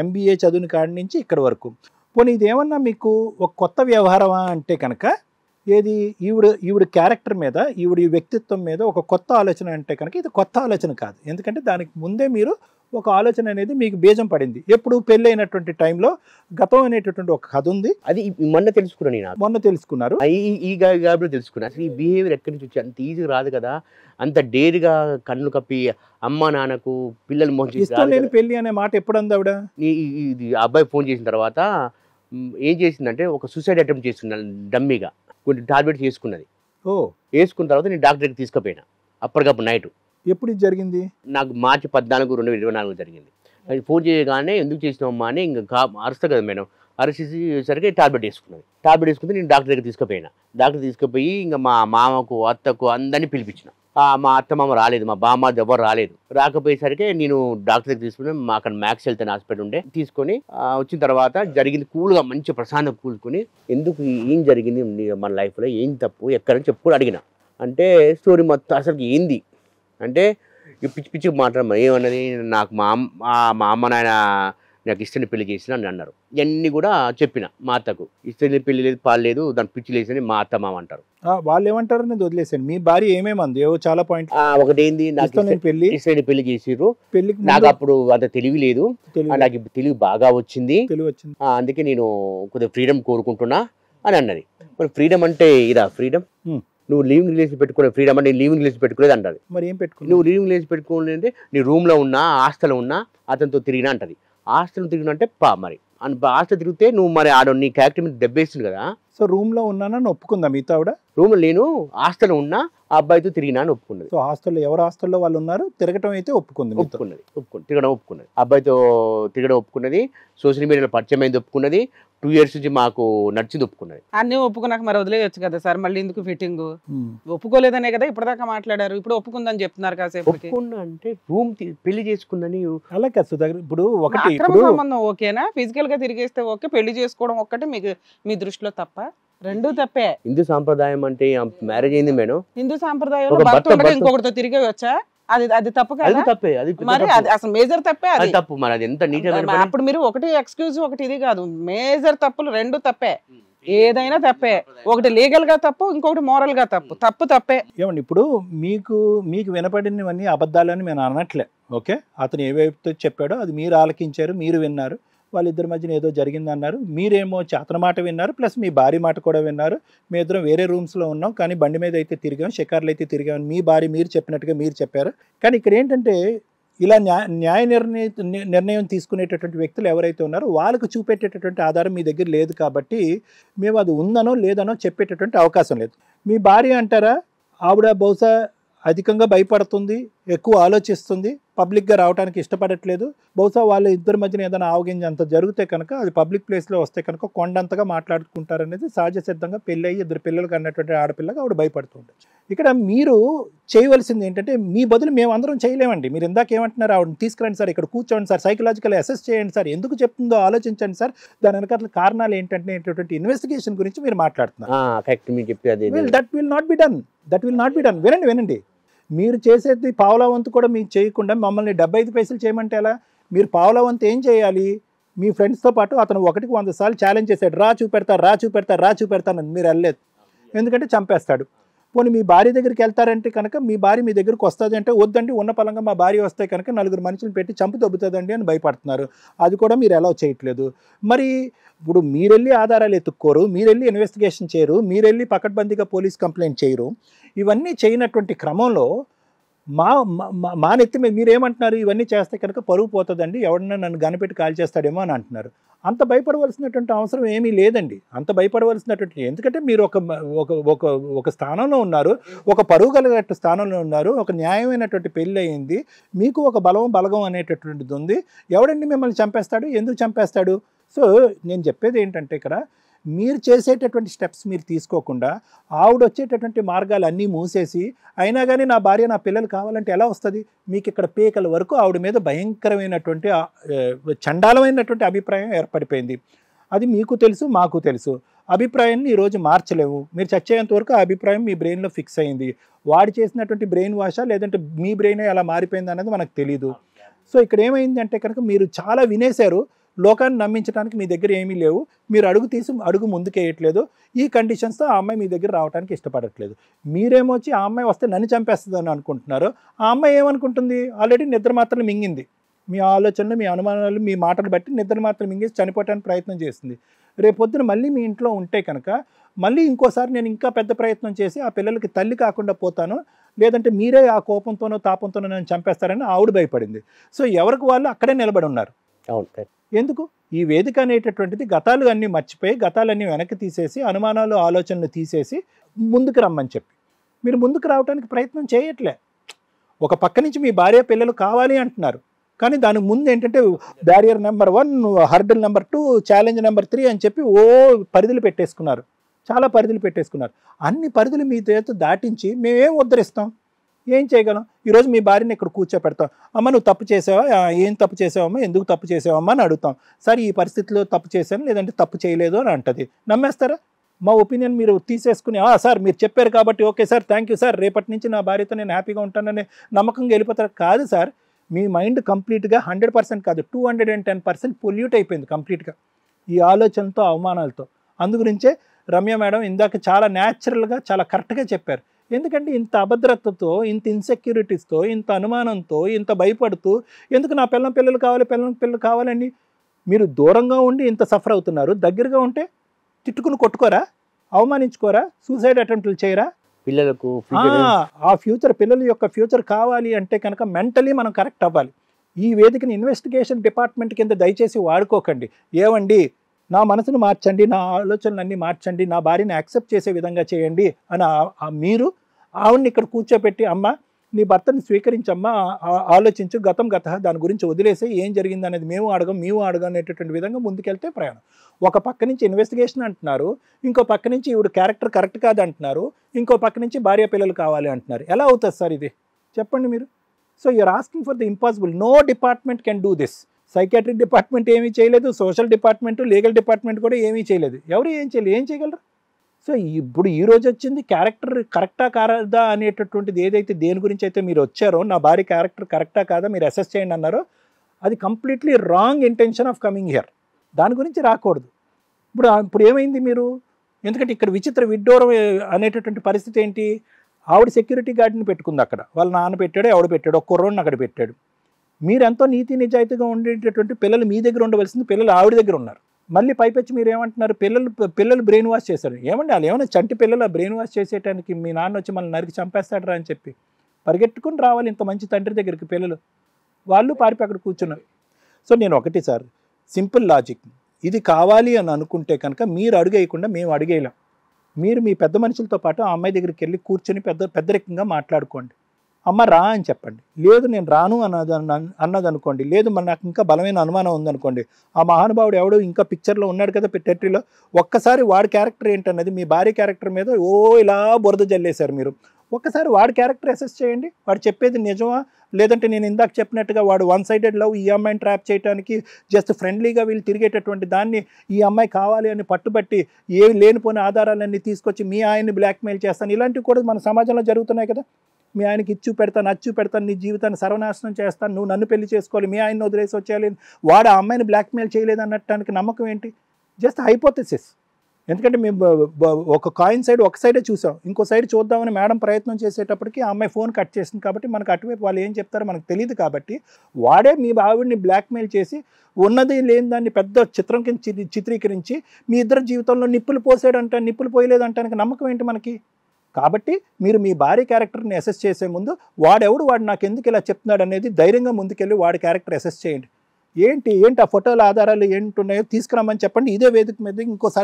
MBA చదువుని కాడి నుంచి ఇక్కడ వరకు. పోనీ ఇదేమన్నా మీకు ఒక కొత్త వ్యవహారమా అంటే కనుక ఏది ఈవిడ క్యారెక్టర్ మీద, ఈవిడ వ్యక్తిత్వం మీద ఒక కొత్త ఆలోచన అంటే కనుక ఇది కొత్త ఆలోచన కాదు. ఎందుకంటే దానికి ముందే మీరు ఒక ఆలోచన అనేది మీకు బీజం పడింది. ఎప్పుడు పెళ్ళి అయినటువంటి టైంలో గతం అనేటటువంటి ఒక కథ ఉంది. అది మొన్న తెలుసుకున్నాను నేను. మొన్న తెలుసుకున్నారు. ఈ గాబిలో తెలుసుకున్నా. అసలు ఈ బిహేవియర్ ఎక్కడి నుంచి వచ్చి అంత ఈజీగా రాదు కదా, అంత డేర్గా కన్ను కప్పి అమ్మ నాన్నకు పిల్లలు మోసం ఇష్టం లేని పెళ్లి అనే మాట ఎప్పుడు అంది ఆవిడ? ఇది అబ్బాయి ఫోన్ చేసిన తర్వాత ఏం చేసిందంటే ఒక సూసైడ్ అటెంప్ట్ చేస్తున్నాను డమ్మీగా. కొన్ని టాబ్లెట్స్ వేసుకున్నది. వేసుకున్న తర్వాత నేను డాక్టర్ దగ్గరికి తీసుకుపోయినా అప్పటికప్పుడు నైట్. ఎప్పుడు ఇది జరిగింది? నాకు మార్చి 14, 2024 జరిగింది. అది ఫోన్ చేయగానే ఎందుకు చేసినావమ్మా అని ఇంకా అరుస్తా కదా మేడం. అరిచేసరికి టాబ్లెట్ వేసుకున్నది. టాబ్లెట్ వేసుకుంటే నేను డాక్టర్ దగ్గర తీసుకుపోయినా. డాక్టర్ తీసుకుపోయి ఇంకా మా మామకు అత్తకు అందరినీ పిలిపించిన. మా అత్త మామ రాలేదు, మా బామ్మ ఎవరు రాలేదు. రాకపోయేసరికి నేను డాక్టర్ దగ్గర తీసుకుని అక్కడ మ్యాక్స్ హెల్త్ హాస్పిటల్ ఉండే తీసుకొని వచ్చిన తర్వాత జరిగింది కూల్గా మంచి ప్రశాంతంగా కూలుకొని ఎందుకు ఏం జరిగింది మన లైఫ్లో, ఏం తప్పు ఎక్కడని చెప్పుకొని అడిగిన. అంటే స్టోరీ మొత్తం అసలు ఏంది అంటే పిచ్చి పిచ్చి మాట్లాడమా ఏమన్నది, నాకు మా అమ్మ నాయన నాకు ఇష్టని పెళ్లి చేసిన అని అన్నారు. ఇవన్నీ కూడా చెప్పిన మా అత్తకు. ఇష్టని పెళ్లి లేదు, పాలు లేదు, దాని పిచ్చి లేదని మా అత్త మామ అంటారు. వాళ్ళు ఏమంటారు అనేది వదిలేసాను. మీ భార్య ఏమేమంది? చాలా పాయింట్. ఒకటి ఏంది, నాకు ఇష్టని పెళ్లి చేసిర్రు, పెళ్లికి నాకు అప్పుడు అంత తెలివి లేదు, నాకు తెలివి బాగా వచ్చింది, అందుకే నేను కొద్దిగా ఫ్రీడమ్ కోరుకుంటున్నా అని అన్నది. మరి ఫ్రీడమ్ అంటే ఇదా ఫ్రీడమ్? నువ్వు లీవింగ్ రిలేషన్ పెట్టుకునే ఫ్రీడమ్ అంటే లీవింగ్ రిలేషన్ పెట్టుకునేది అంటది. మరి ఏం పెట్టుకుని నువ్వు లీవింగ్ రిలేషన్ పెట్టుకోవాలంటే నీ రూమ్లో ఉన్నా హాస్టల్లో ఉన్నా అతనితో తిరిగినా అంటది. హాస్టల్ తిరిగిన అంటే మరి హాస్టల్ తిరిగితే నువ్వు మరి ఆడ నీ క్యారెక్టర్ మీద దెబ్బేస్తుంది కదా. సో రూమ్ లో ఉన్నానని ఒప్పుకుందా మీతో ఆవిడ? రూమ్ లో నేను హాస్టల్ ఉన్నా ఆ అబ్బాయితో తిరిగినా అని ఒప్పుకున్నది. సో హాస్టల్లో ఎవరు హాస్టల్లో వాళ్ళు ఉన్నారు, తిరగటం అయితే ఒప్పుకుంది. తిరగడం ఒప్పుకున్నది. అబ్బాయితో తిరగడం ఒప్పుకున్నది. సోషల్ మీడియాలో పరిచయం అయింది ఒప్పుకున్నది. 2 years నుంచి మాకు నడిచింది ఒప్పుకున్నది. అన్నీ ఒప్పుకున్నాక మరి వదిలేయచ్చు కదా సార్, మళ్ళీ ఎందుకు ఫిట్టింగ్? ఒప్పుకోలేదనే కదా ఇప్పటిదాకా మాట్లాడారు, ఇప్పుడు ఒప్పుకుందని చెప్తున్నారు కాసేపు. ఒప్పుకున్నా అంటే రూమ్ పెళ్లి చేసుకుందని అలా కాదు సుధాకర్. ఇప్పుడు ఒకటి అక్రమ సంబంధం ఓకేనా, ఫిజికల్ గా తిరిగేస్తే ఓకే, పెళ్లి చేసుకోవడం ఒక్కటే మీకు మీ దృష్టిలో తప్ప? రెండు తప్పే. హిందూ సాంప్రదాయం అంటే మ్యారేజ్ అయింది మేడం. హిందూ సాంప్రదాయంలో భర్త ఉండగా ఇంకొకరితో తిరిగే వచ్చా? అది తప్పు కదా? తప్పే. మరి అది అసలు మేజర్ తప్పే. అది తప్పు. మరి అది ఎంత నీట్గా అప్పుడు మీరు ఒకటి ఎక్స్క్యూజ్ ఒకటి ఇది కాదు, మేజర్ తప్పులు రెండు తప్పే. ఏదైనా తప్పే. ఒకటి లీగల్ గా తప్పు, ఇంకొకటి మోరల్ గా తప్పు. తప్పే. ఏమండి ఇప్పుడు మీకు వినపడినవన్నీ అబద్ధాలని నేను అనట్లే. ఓకే, అతను ఏవైతే చెప్పాడో అది మీరు ఆలకించారు, మీరు విన్నారు. వాళ్ళిద్దరి మధ్యన ఏదో జరిగిందన్నారు, మీరేమో అతని మాట విన్నారు, ప్లస్ మీ భార్య మాట కూడా విన్నారు. మీ ఇద్దరం వేరే రూమ్స్లో ఉన్నాం, కానీ బండి మీద అయితే తిరిగాం, షికార్లు అయితే తిరిగాం, మీ భార్య మీరు చెప్పినట్టుగా మీరు చెప్పారు. కానీ ఇక్కడ ఏంటంటే ఇలా న్యాయ నిర్ణయం తీసుకునేటటువంటి వ్యక్తులు ఎవరైతే ఉన్నారో వాళ్ళకు చూపెట్టేటటువంటి ఆధారం మీ దగ్గర లేదు కాబట్టి మేము అది ఉందనో లేదనో చెప్పేటటువంటి అవకాశం లేదు. మీ భార్య అంటారా, ఆవిడ బహుశా అధికంగా భయపడుతుంది, ఎక్కువ ఆలోచిస్తుంది, పబ్లిక్గా రావడానికి ఇష్టపడట్లేదు. బహుశా వాళ్ళ ఇద్దరి మధ్యన ఏదైనా ఆవగింజ అంత జరిగితే కనుక అది పబ్లిక్ ప్లేస్లో వస్తే కనుక కొండంతగా మాట్లాడుకుంటారనేది సహజ సిద్ధంగా పెళ్ళి అయ్యి 2 పిల్లలకు అన్నటువంటి ఆడపిల్లగా ఆవిడ భయపడుతుంది. ఇక్కడ మీరు చేయవలసింది ఏంటంటే మీ బదులు మేము అందరం చేయలేమండి. మీరు ఇందాక ఏమంటున్నారు, ఆవిడని తీసుకురండి సార్, ఇక్కడ కూర్చోండి సార్, సైకలాజికల్ అసెస్ చేయండి సార్, ఎందుకు చెప్తుందో ఆలోచించండి సార్, దాని వెనకాల కారణాలు ఏంటంటే ఇన్వెస్టిగేషన్ గురించి మీరు మాట్లాడుతున్నారు. That will not be done. వినండి, మీరు చేసేది పావలా వంతు కూడా మీకు చేయకుండా మమ్మల్ని 75 పైసలు చేయమంటే ఎలా? మీరు పావలా వంతు ఏం చేయాలి? మీ ఫ్రెండ్స్తో పాటు అతను 1కి 100 సార్లు ఛాలెంజ్ చేశాడు, రా చూపెడతానని. మీరు వెళ్ళలేదు, ఎందుకంటే చంపేస్తాడు. పోనీ మీ భార్య దగ్గరికి వెళ్తారంటే కనుక మీ భార్య మీ దగ్గరికి వస్తుంది అంటే వద్దండి, ఉన్న పలంగా మా భార్య వస్తే కనుక 4 మనుషులు పెట్టి చంపు దొబ్బుతుందండి అని భయపడుతున్నారు. అది కూడా మీరు ఎలా చేయట్లేదు. మరి ఇప్పుడు మీరెళ్ళి ఆధారాలు ఎత్తుక్కోరు, మీరెళ్ళి ఇన్వెస్టిగేషన్ చేయరు, మీరెళ్ళి పకడ్బందీగా పోలీస్ కంప్లైంట్ చేయరు. ఇవన్నీ చేయనటువంటి క్రమంలో మా నెత్తి మీద మీరేమంటున్నారు, ఇవన్నీ చేస్తే కనుక పరువు పోతుందండి, ఎవడన్నా నన్ను గనపెట్టి కాల్ చేస్తాడేమో అని అంటున్నారు. అంత భయపడవలసినటువంటి అవసరం ఏమీ లేదండి. అంత భయపడవలసినటువంటి, ఎందుకంటే మీరు ఒక స్థానంలో ఉన్నారు, ఒక పరువు కలిగినట్టు స్థానంలో ఉన్నారు, ఒక న్యాయమైనటువంటి పెళ్ళి అయింది, మీకు ఒక బలగం అనేటటువంటిది ఉంది. ఎవడండి మిమ్మల్ని చంపేస్తాడు? ఎందుకు చంపేస్తాడు? సో నేను చెప్పేది ఏంటంటే ఇక్కడ మీరు చేసేటటువంటి స్టెప్స్ మీరు తీసుకోకుండా ఆవిడ వచ్చేటటువంటి మార్గాలు అన్నీ మూసేసి అయినా కానీ నా భార్య నా పిల్లలు కావాలంటే ఎలా వస్తుంది? మీకు ఇక్కడ పేకల వరకు ఆవిడ మీద భయంకరమైనటువంటి చండాలమైనటువంటి అభిప్రాయం ఏర్పడిపోయింది. అది మీకు తెలుసు, మాకు తెలుసు. అభిప్రాయాన్ని ఈరోజు మార్చలేవు. మీరు చచ్చేంత వరకు ఆ అభిప్రాయం మీ బ్రెయిన్లో ఫిక్స్ అయింది. వాడు చేసినటువంటి బ్రెయిన్ వాషా లేదంటే మీ బ్రెయిన్ ఎలా మారిపోయింది అన్నది మనకు తెలీదు. సో ఇక్కడ ఏమైంది అంటే కనుక మీరు చాలా వినేశారు, లోకాన్ని నమ్మించడానికి మీ దగ్గర ఏమీ లేవు, మీరు అడుగు ముందుకేయట్లేదు, ఈ కండిషన్స్తో ఆ అమ్మాయి మీ దగ్గర రావడానికి ఇష్టపడట్లేదు. మీరేమొచ్చి ఆ అమ్మాయి వస్తే నన్ను చంపేస్తుంది అని అనుకుంటున్నారు. ఆ అమ్మాయి ఏమనుకుంటుంది, ఆల్రెడీ నిద్ర మాత్రలు మింగింది, మీ ఆలోచనలు మీ అనుమానాలు మీ మాటలు బట్టి నిద్ర మాత్రం మింగేసి చనిపోవడానికి ప్రయత్నం చేస్తుంది. రేపొద్దున మళ్ళీ మీ ఇంట్లో ఉంటే కనుక మళ్ళీ ఇంకోసారి నేను ఇంకా పెద్ద ప్రయత్నం చేసి ఆ పిల్లలకి తల్లి కాకుండా పోతాను, లేదంటే మీరే ఆ కోపంతోనో తాపంతోనో నేను చంపేస్తారని ఆవిడ భయపడింది. సో ఎవరికి వాళ్ళు అక్కడే నిలబడి ఉన్నారు. ఎందుకు? ఈ వేదిక అనేటటువంటిది గతాలు అన్నీ మర్చిపోయి, గతాలన్నీ వెనక్కి తీసేసి, అనుమానాలు ఆలోచనలు తీసేసి ముందుకు రమ్మని చెప్పి మీరు ముందుకు రావడానికి ప్రయత్నం చేయట్లే. ఒక పక్క నుంచి మీ భార్య పిల్లలు కావాలి అంటున్నారు, కానీ దానికి ముందు ఏంటంటే barrier number 1, hurdle number 2, challenge number 3 అని చెప్పి పరిధులు పెట్టేసుకున్నారు, చాలా పరిధులు పెట్టేసుకున్నారు. అన్ని పరిధులు మీ చేత దాటించి మేమేం ఉద్ధరిస్తాం, ఏం చేయగలం? ఈరోజు మీ భార్యని ఇక్కడ కూర్చోపెడతాం, అమ్మ నువ్వు తప్పు చేసావా, ఏం తప్పు చేసావమ్మా, ఎందుకు తప్పు చేసావమ్మా అని అడుగుతాం. సార్ ఈ పరిస్థితిలో తప్పు చేశాను, లేదంటే తప్పు చేయలేదు అని అంటది. నమ్మేస్తారా? మా ఒపీనియన్ మీరు తీసేసుకుని సార్ మీరు చెప్పారు కాబట్టి okay sir, thank you sir, రేపటి నుంచి నా భార్యతో నేను హ్యాపీగా ఉంటాననే నమ్మకంగా వెళ్ళిపోతారు. కాదు సార్, మీ మైండ్ కంప్లీట్గా 100% కాదు 210% పొల్యూట్ అయిపోయింది కంప్లీట్గా ఈ ఆలోచనతో, అవమానాలతో. అందుగురించే రమ్య మేడం ఇందాక చాలా న్యాచురల్గా చాలా కరెక్ట్గా చెప్పారు. ఎందుకంటే ఇంత అభద్రతతో, ఇంత ఇన్సెక్యూరిటీస్తో, ఇంత అనుమానంతో, ఇంత భయపడుతూ ఎందుకు నా పిల్లలు కావాలండి? మీరు దూరంగా ఉండి ఇంత సఫర్ అవుతున్నారు, దగ్గరగా ఉంటే తిట్టుకుని కొట్టుకోరా, అవమానించుకోరా, సూసైడ్ అటెంప్ట్లు చేయరా? పిల్లలకు ఆ ఫ్యూచర్, పిల్లల యొక్క ఫ్యూచర్ కావాలి అంటే కనుక మెంటలీ మనం కరెక్ట్ అవ్వాలి. ఈ వేదికని ఇన్వెస్టిగేషన్ డిపార్ట్మెంట్ కింద దయచేసి వాడుకోకండి. ఏవండి నా మనసును మార్చండి, నా ఆలోచనలన్నీ మార్చండి, నా భార్యని యాక్సెప్ట్ చేసే విధంగా చేయండి అని మీరు ఆవిడ్ని ఇక్కడ కూర్చోపెట్టి అమ్మ నీ భర్తని స్వీకరించమ్మా, ఆలోచించు, గతం దాని గురించి వదిలేసి ఏం జరిగింది అనేది మేము అడగం అనేటటువంటి విధంగా ముందుకెళ్తే ప్రయాణం. ఒక పక్క నుంచి ఇన్వెస్టిగేషన్ అంటున్నారు, ఇంకో పక్క నుంచి ఈవిడ క్యారెక్టర్ కరెక్ట్ కాదు అంటున్నారు, ఇంకో పక్క నుంచి భార్య పిల్లలు కావాలి అంటున్నారు. ఎలా అవుతుంది సార్ ఇది? చెప్పండి మీరు. So you're asking for the impossible. No department can do this. Psychiatric department ఏమీ చేయలేదు, సోషల్ డిపార్ట్మెంట్, లీగల్ డిపార్ట్మెంట్ కూడా ఏమీ చేయలేదు. ఎవరు ఏం చేయగలరు? సో ఇప్పుడు ఈ రోజు వచ్చింది క్యారెక్టర్ కరెక్టా కాదా అనేటటువంటిది ఏదైతే దేని గురించి అయితే మీరు వచ్చారో, నా భార్య క్యారెక్టర్ కరెక్టా కాదా మీరు అసెస్ చేయండి అన్నారో, అది completely wrong intention of coming here. దాని గురించి రాకూడదు. ఇప్పుడు ఏమైంది మీరు? ఎందుకంటే ఇక్కడ విచిత్ర విడ్డూరం అనేటటువంటి పరిస్థితి ఏంటి? ఆవిడ సెక్యూరిటీ గార్డ్ని పెట్టుకుంది అక్కడ, వాళ్ళ నాన్న పెట్టాడు, ఎవడు పెట్టాడు, ఒక కుర్రోడిని అక్కడ పెట్టాడు. మీరెంతో నీతి నిజాయితీగా ఉండేటటువంటి పిల్లలు మీ దగ్గర ఉండవలసింది, పిల్లలు ఆవిడ దగ్గర ఉన్నారు. మళ్ళీ పైపెచ్చి మీరు ఏమంటున్నారు, పిల్లలు బ్రెయిన్ వాష్ చేశారు. ఏమండి వాళ్ళు ఏమైనా చంటి పిల్లలు బ్రెయిన్ వాష్ చేసేటానికి మీ నాన్న వచ్చి మనల్ని నరికి చంపేస్తాడరా అని చెప్పి పరిగెట్టుకుని రావాలి ఇంత మంచి తండ్రి దగ్గరికి పిల్లలు, వాళ్ళు పారిపోయి అక్కడ కూర్చున్నారు. సో నేను ఒకటి సార్, సింపుల్ లాజిక్, ఇది కావాలి అని అనుకుంటే కనుక మీరు అడుగేయకుండా మేము అడిగేయలేం. మీరు మీ పెద్ద మనుషులతో పాటు ఆ అమ్మాయి దగ్గరికి వెళ్ళి కూర్చొని పెద్దరికంగా మాట్లాడుకోండి. అమ్మ రా అని చెప్పండి. లేదు నేను రాను అన్నదనుకోండి, లేదు మరి నాకు ఇంకా బలమైన అనుమానం ఉందనుకోండి, ఆ మహానుభావుడు ఎవడో ఇంకా పిక్చర్లో ఉన్నాడు కదా టెట్రీలో, ఒక్కసారి వాడి క్యారెక్టర్ ఏంటన్నది మీ భార్య క్యారెక్టర్ మీద ఇలా బురద జల్లేశారు మీరు. ఒక్కసారి వాడి క్యారెక్టర్ అసెస్ చేయండి, వాడు చెప్పేది నిజమా, లేదంటే నేను ఇందాక చెప్పినట్టుగా వాడు వన్ సైడెడ్ లవ్, ఈ అమ్మాయిని ట్రాప్ చేయడానికి జస్ట్ ఫ్రెండ్లీగా వీళ్ళు తిరిగేటటువంటి దాన్ని ఈ అమ్మాయి కావాలి అని పట్టుబట్టి ఏవి లేనిపోయిన ఆధారాలన్నీ తీసుకొచ్చి మీ ఆయన్ని బ్లాక్మెయిల్ చేస్తాను, ఇలాంటివి కూడా మన సమాజంలో జరుగుతున్నాయి కదా. మీ ఆయనకి ఇచ్చు పెడతాను, నీ జీవితాన్ని సర్వనాశనం చేస్తాను, నువ్వు నన్ను పెళ్లి చేసుకోవాలి, మీ ఆయన్ని వదిలేసి వచ్చేయాలి, వాడు ఆ అమ్మాయిని బ్లాక్మెయిల్ చేయలేదు అన్నటానికి నమ్మకం ఏంటి? Just hypothesis. ఎందుకంటే మేము ఒక కాయిన్ సైడ్ ఒక సైడే చూసాం, ఇంకో సైడ్ చూద్దామని మేడం ప్రయత్నం చేసేటప్పటికి ఆ అమ్మాయి ఫోన్ కట్ చేసింది. కాబట్టి మనకు అటువైపు వాళ్ళు ఏం చెప్తారో మనకు తెలియదు. కాబట్టి వాడే మీ ఆవిడ్ని బ్లాక్మెయిల్ చేసి ఉన్నది లేని దాన్ని పెద్ద చిత్రం కింద చిత్రీకరించి మీ ఇద్దరు జీవితంలో నిప్పులు పోయలేదంటానికి నమ్మకం ఏంటి మనకి? కాబట్టి మీరు మీ భార్య క్యారెక్టర్ని అసెస్ చేసే ముందు వాడు నాకు ఎందుకు ఇలా చెప్తున్నాడు అనేది ధైర్యంగా ముందుకెళ్ళి వాడి క్యారెక్టర్ అసెస్ చేయండి. ఏంటి ఆ ఫోటోల ఆధారాలు ఏంటున్నాయో తీసుకురామని చెప్పండి. ఇదే వేదిక మీద ఇంకోసారి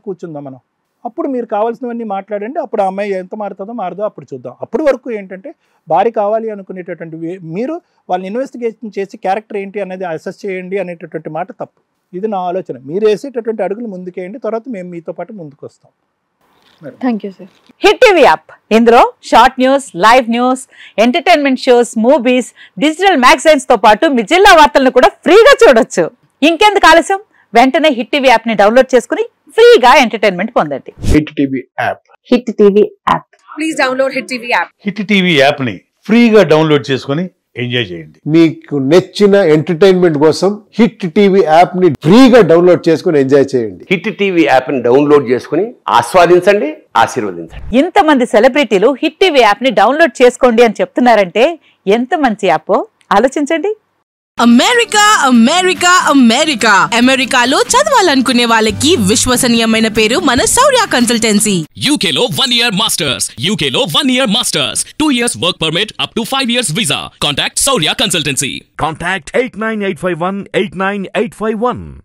కూర్చుందాం మనం. అప్పుడు మీరు కావాల్సినవన్నీ మాట్లాడండి. అప్పుడు ఆ అమ్మాయి ఎంత మారుదో అప్పుడు చూద్దాం. అప్పటి వరకు ఏంటంటే భార్య కావాలి అనుకునేటటువంటి మీరు వాళ్ళని ఇన్వెస్టిగేషన్ చేసి క్యారెక్టర్ ఏంటి అనేది అసెస్ చేయండి అనేటటువంటి మాట తప్పు. ఇది నా ఆలోచన. మీరు వేసేటటువంటి అడుగులు ముందుకేయండి, తర్వాత మేము మీతో పాటు ముందుకు వస్తాం. Thank you sir. Hit TV app, ఇందులో short news, live news, entertainment shows, movies, digital magazines తో పాటు మీ జిల్లా వార్తలను కూడా ఫ్రీగా చూడొచ్చు. ఇంకెందుకు ఆలస్యం, వెంటనే హిట్ టీవీ యాప్ ని డౌన్లోడ్ చేసుకుని ఫ్రీగా ఎంటర్టైన్మెంట్ పొందండి. Hit TV app. Hit TV app. Please download hit TV app. Hit TV app ని ఫ్రీగా డౌన్లోడ్ చేసుకుని ఎంజాయ్ చేయండి. మీకు నచ్చిన ఎంటర్టైన్మెంట్ కోసం హిట్ టీవీ యాప్ ని ఫ్రీగా డౌన్లోడ్ చేసుకుని ఎంజాయ్ చేయండి. హిట్ టీవీ యాప్ ని డౌన్లోడ్ చేసుకుని ఆస్వాదించండి, ఆశీర్వదించండి. ఇంతమంది సెలబ్రిటీలు హిట్ టీవీ యాప్ ని డౌన్లోడ్ చేసుకోండి అని చెప్తున్నారంటే ఎంత మంచి యాప్ ఆలోచించండి. అమెరికా అమెరికా అమెరికా అమెరికాలో చదవాలనుకునే వాళ్ళకి విశ్వసనీయమైన పేరు మన శౌర్య కన్సల్టెన్సీ. UK లో 1 year masters, UK లో 1 year masters, 2 years work permit up to 5 years visa. Contact Saurya Consultancy. Contact 89851 89851.